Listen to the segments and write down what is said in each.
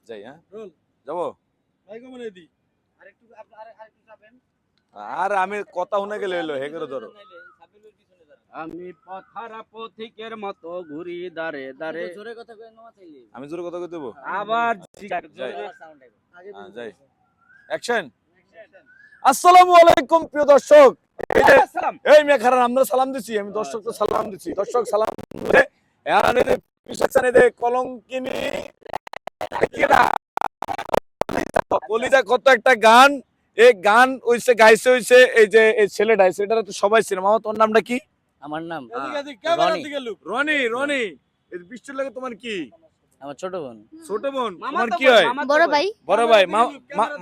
যাই হ্যাঁ যাবো আর আমি কথা শুনে গেলে হইলো হে করে ধরো আমি পথারা পথিকের মতো ঘুরি দাঁড়ে দাঁড়ে আমি জোরে কথা কই দেবো আবার যাই অ্যাকশন আসসালামু আলাইকুম প্রিয় দর্শক এই মেয়ে খারাপ আমরা সালাম দিছি আমি দর্শককে সালাম দিছি দর্শক সালাম দিলে এখানে পিছনে দে কলঙ্কিনী কলিজা কত একটা গান এই গান হইছে গাইছে হইছে এই যে এই ছেলেটা ছেলেটা তো সবাই সিনেমা তোর নামটা কি আমার নাম রনি রনি এই বৃষ্টির লাগে তোমার কি আমার ছোট বোন। ছোট বোন তোমার কি হয় বড় ভাই বড় ভাই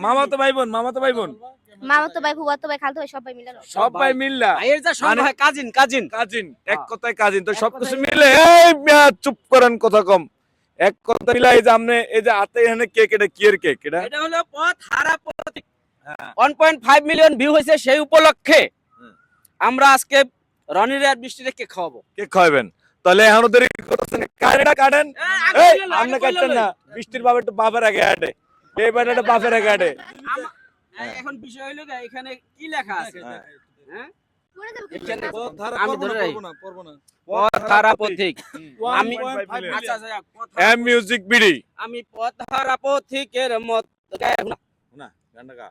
মামাতো ভাই বোন মামাতো ভাই বোন মামাতো ভাই ফুফাতো ভাই খালাতো ভাই সবাই মিলে সবাই মিল্লা ভাইয়ের যা সব হয় কাজিন কাজিন কাজিন এক কথায় কাজিন তো সবকিছু মিলে এই মিয়া চুপ করেন কথা কম এক কথা মিলাই যে আমনে এই যে হাতে এখানে কেক এটা কি এর কেক এটা এটা হলো পথহারা পথিক 1.5 মিলিয়ন ভিউ হয়েছে সেই উপলক্ষে আমরা আজকে রনির আর বৃষ্টিরে কেক খাওয়াবো কেক খাওয়াবেন তাহলে এখন ওদের করতেছেন কারেন্টটা কাটেন এই আমনে কাটতেন না বৃষ্টির বাবা একটু বাবার আগে হাঁটে এই বাড়িটা বাপের আগে হাঁটে এখন বিষয় হলো এখানে কি লেখা আছে হ্যাঁ আমি ধরে রাখি পথহারা পথিক আমি আচ্ছা এম মিউজিক বিডি আমি পথহারা পথিকের মত না গানটা গা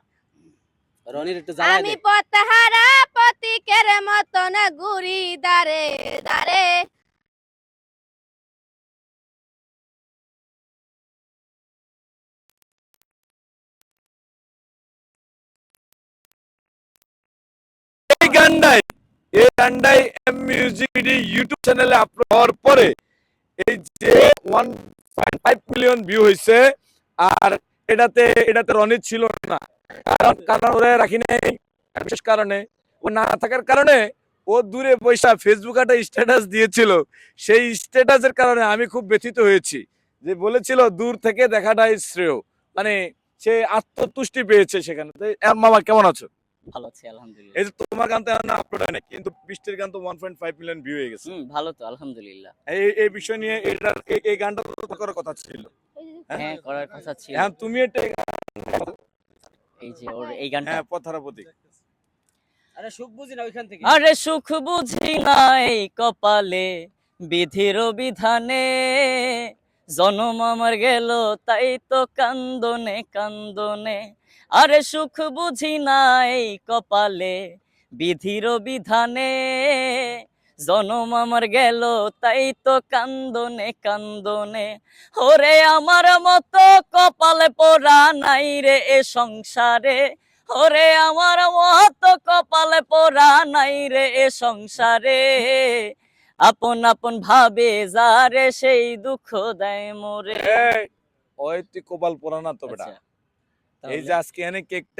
রনির একটু জ্বালা আমি পথহারা পথিকের মতন ঘুরি দাঁড়ে দাঁড়ে এই গানটাই এম মিউজিক বিডি ইউটিউব চ্যানেলে আপলোড হওয়ার পরে এই যে 1.5 মিলিয়ন ভিউ হয়েছে আর এটাতে রনি ছিল না কারণ ওরা রাখি নাই বিশেষ কারণে ও না থাকার কারণে ও দূরে পয়সা ফেসবুক একটা স্ট্যাটাস দিয়েছিল সেই স্ট্যাটাসের কারণে আমি খুব ব্যথিত হয়েছি যে বলেছিল দূর থেকে দেখাটাই শ্রেয় মানে সে আত্মতুষ্টি পেয়েছে সেখানে মামা কেমন আছো ভালো আছি আলহামদুলিল্লাহ। এই যে তোমার গান তো না আপলোড হয় না কিন্তু বৃষ্টির গান তো 1.5 মিলিয়ন ভিউ হয়ে গেছে ভালো তো আলহামদুলিল্লাহ। এই বিষয় নিয়ে এই গানটা তো করার কথা ছিল হ্যাঁ করার কথা ছিল। হ্যাঁ তুমি এটা এই যে ওর এই গানটা হ্যাঁ পথহারা প্রতীক আরে সুখ বুঝি না ওইখান থেকে আরে সুখ বুঝি নাই কপালে বিধির বিধানে জনম আমার গেল তাই তো কান্দনে কান্দনে আরে সুখ বুঝি নাই কপালে বিধির বিধানে জনম আমার গেল তাই তো কান্দনে কান্দনে ওরে আমার মতো কপালে পোড়া নাই রে এ সংসারে ওরে আমার মতো কপালে পোড়া নাই রে এ সংসারে আপন আপন ভাবে যারে সেই দুঃখ দেয় মোরে ওই তুই কপাল পোড়া না তো বেটা আচ্ছা, এই যে আজকে এনে কেকটা